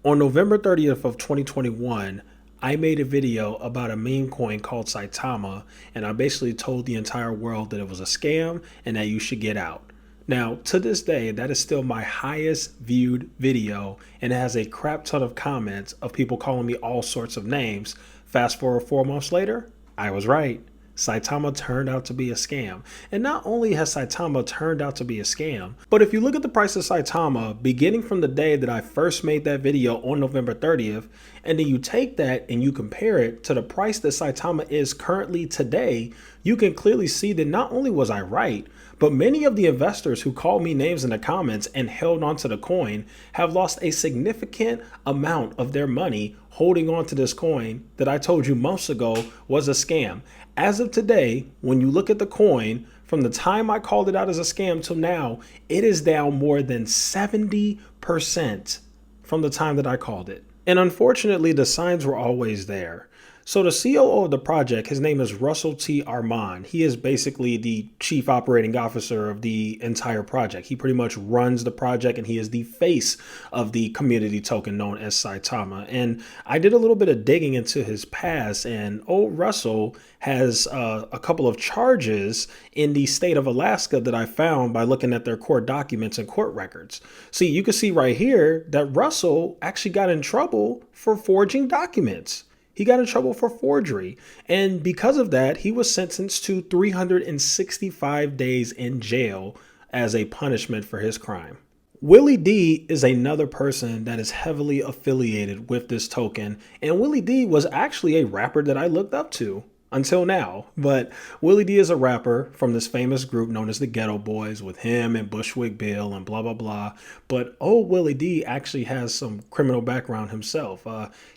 On November 30th of 2021, I made a video about a meme coin called Saitama, and I basically told the entire world that it was a scam and that you should get out. Now, to this day, that is still my highest viewed video, and it has a crap ton of comments of people calling me all sorts of names. Fast forward 4 months later, I was right. Saitama turned out to be a scam. And not only has Saitama turned out to be a scam, but if you look at the price of Saitama beginning from the day that I first made that video on November 30th, and then you take that and you compare it to the price that Saitama is currently today, you can clearly see that not only was I right, but many of the investors who called me names in the comments and held onto the coin have lost a significant amount of their money holding on to this coin that I told you months ago was a scam. As of today, when you look at the coin, from the time I called it out as a scam till now, it is down more than 70% from the time that I called it. And unfortunately, the signs were always there. So the COO of the project, his name is Russell T. Armand. He is basically the chief operating officer of the entire project. He pretty much runs the project and he is the face of the community token known as Saitama. And I did a little bit of digging into his past, and old Russell has a couple of charges in the state of Alaska that I found by looking at their court documents and court records. See, you can see right here that Russell actually got in trouble for forging documents. He got in trouble for forgery, and because of that, he was sentenced to 365 days in jail as a punishment for his crime. Willie D is another person that is heavily affiliated with this token, and Willie D was actually a rapper that I looked up to until now. But Willie D is a rapper from this famous group known as the Ghetto Boys, with him and Bushwick Bill and blah, blah, blah. But old Willie D actually has some criminal background himself.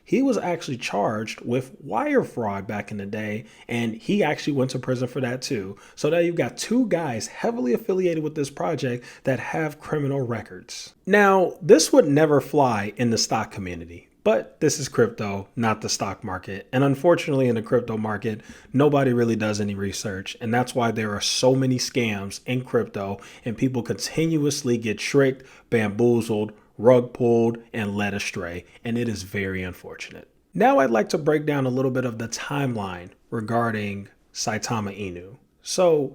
He was actually charged with wire fraud back in the day, and he actually went to prison for that too. So now you've got two guys heavily affiliated with this project that have criminal records. Now, this would never fly in the stock community. But this is crypto, not the stock market. And unfortunately, in the crypto market, nobody really does any research. And that's why there are so many scams in crypto, and people continuously get tricked, bamboozled, rug pulled, and led astray. And it is very unfortunate. Now I'd like to break down a little bit of the timeline regarding Saitama Inu. So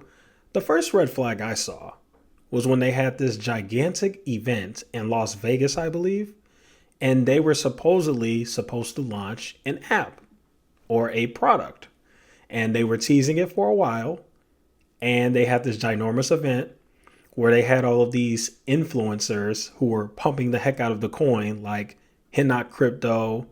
the first red flag I saw was when they had this gigantic event in Las Vegas, I believe. And they were supposedly supposed to launch an app or a product. And they were teasing it for a while. And they had this ginormous event where they had all of these influencers who were pumping the heck out of the coin, like Hinnock Crypto,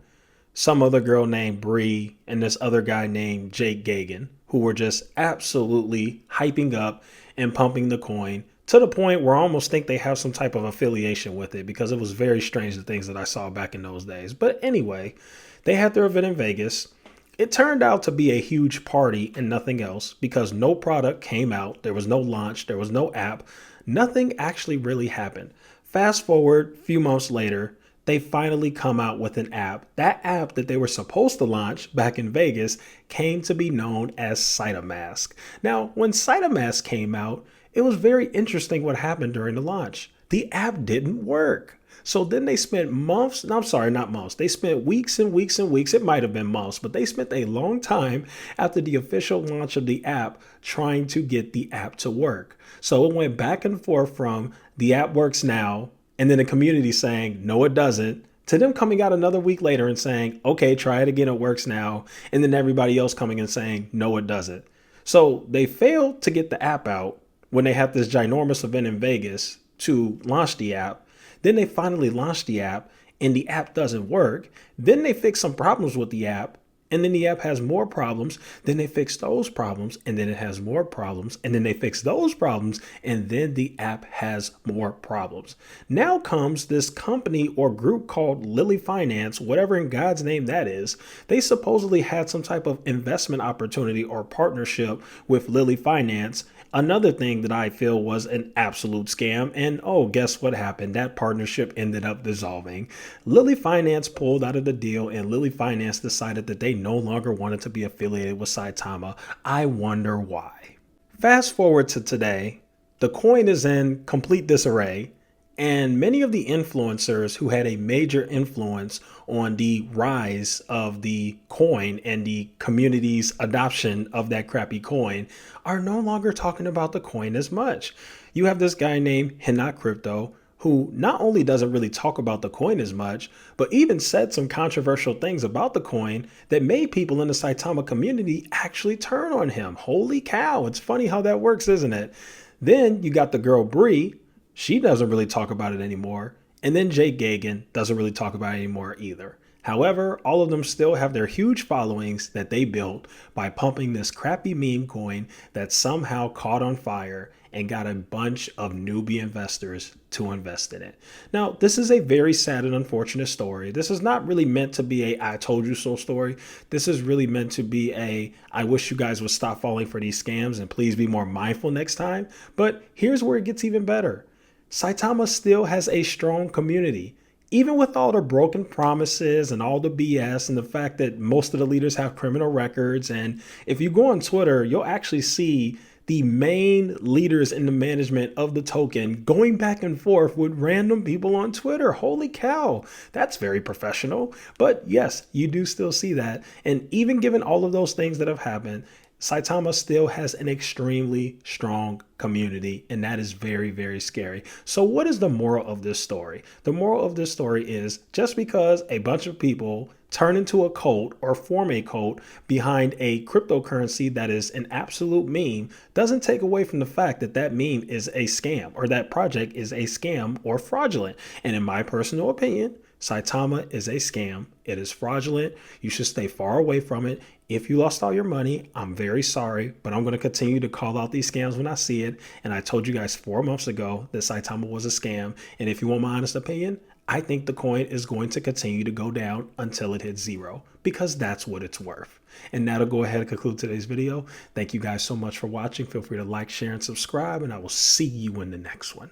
some other girl named Bree, and this other guy named Jake Gagan, who were just absolutely hyping up and pumping the coin, to the point where I almost think they have some type of affiliation with it, because it was very strange, the things that I saw back in those days. But anyway, they had their event in Vegas. It turned out to be a huge party and nothing else, because no product came out. There was no launch. There was no app. Nothing actually really happened. Fast forward a few months later, they finally come out with an app. That app that they were supposed to launch back in Vegas came to be known as Cytomask. Now, when Cytomask came out, it was very interesting what happened during the launch. The app didn't work. So then they spent months, no, I'm sorry, not months. They spent weeks and weeks and weeks. It might have been months, but they spent a long time after the official launch of the app trying to get the app to work. So it went back and forth from the app works now, and then the community saying, no, it doesn't, to them coming out another week later and saying, okay, try it again, it works now. And then everybody else coming and saying, no, it doesn't. So they failed to get the app out when they had this ginormous event in Vegas to launch the app. Then they finally launched the app and the app doesn't work. Then they fix some problems with the app, and then the app has more problems. Then they fix those problems, and then it has more problems. And then they fix those problems, and then the app has more problems. Now comes this company or group called Lily Finance, whatever in God's name that is. They supposedly had some type of investment opportunity or partnership with Lily Finance. Another thing that I feel was an absolute scam. And oh, guess what happened? That partnership ended up dissolving. Lily Finance pulled out of the deal, and Lily Finance decided that they no longer wanted to be affiliated with Saitama. I wonder why. Fast forward to today, the coin is in complete disarray, And many of the influencers who had a major influence on the rise of the coin and the community's adoption of that crappy coin are no longer talking about the coin as much. You have this guy named Hinot Crypto, who not only doesn't really talk about the coin as much, but even said some controversial things about the coin that made people in the Saitama community actually turn on him. Holy cow, it's funny how that works, isn't it? Then you got the girl Bree. She doesn't really talk about it anymore. And then Jake Gagan doesn't really talk about it anymore either. However, all of them still have their huge followings that they built by pumping this crappy meme coin that somehow caught on fire and got a bunch of newbie investors to invest in it. Now, this is a very sad and unfortunate story. This is not really meant to be a I told you so story. This is really meant to be a I wish you guys would stop falling for these scams and please be more mindful next time. But here's where it gets even better. Saitama still has a strong community. Even with all the broken promises and all the BS and the fact that most of the leaders have criminal records. And if you go on Twitter, you'll actually see the main leaders in the management of the token going back and forth with random people on Twitter. Holy cow, that's very professional. But yes, you do still see that. And even given all of those things that have happened, Saitama still has an extremely strong community, and that is very, very scary. So what is the moral of this story? The moral of this story is just because a bunch of people turn into a cult or form a cult behind a cryptocurrency that is an absolute meme doesn't take away from the fact that that meme is a scam or that project is a scam or fraudulent. And in my personal opinion, Saitama is a scam. It is fraudulent. You should stay far away from it. If you lost all your money, I'm very sorry, but I'm going to continue to call out these scams when I see it. And I told you guys 4 months ago that Saitama was a scam. And if you want my honest opinion, I think the coin is going to continue to go down until it hits zero because that's what it's worth. And that'll go ahead and conclude today's video. Thank you guys so much for watching. Feel free to like, share, and subscribe, and I will see you in the next one.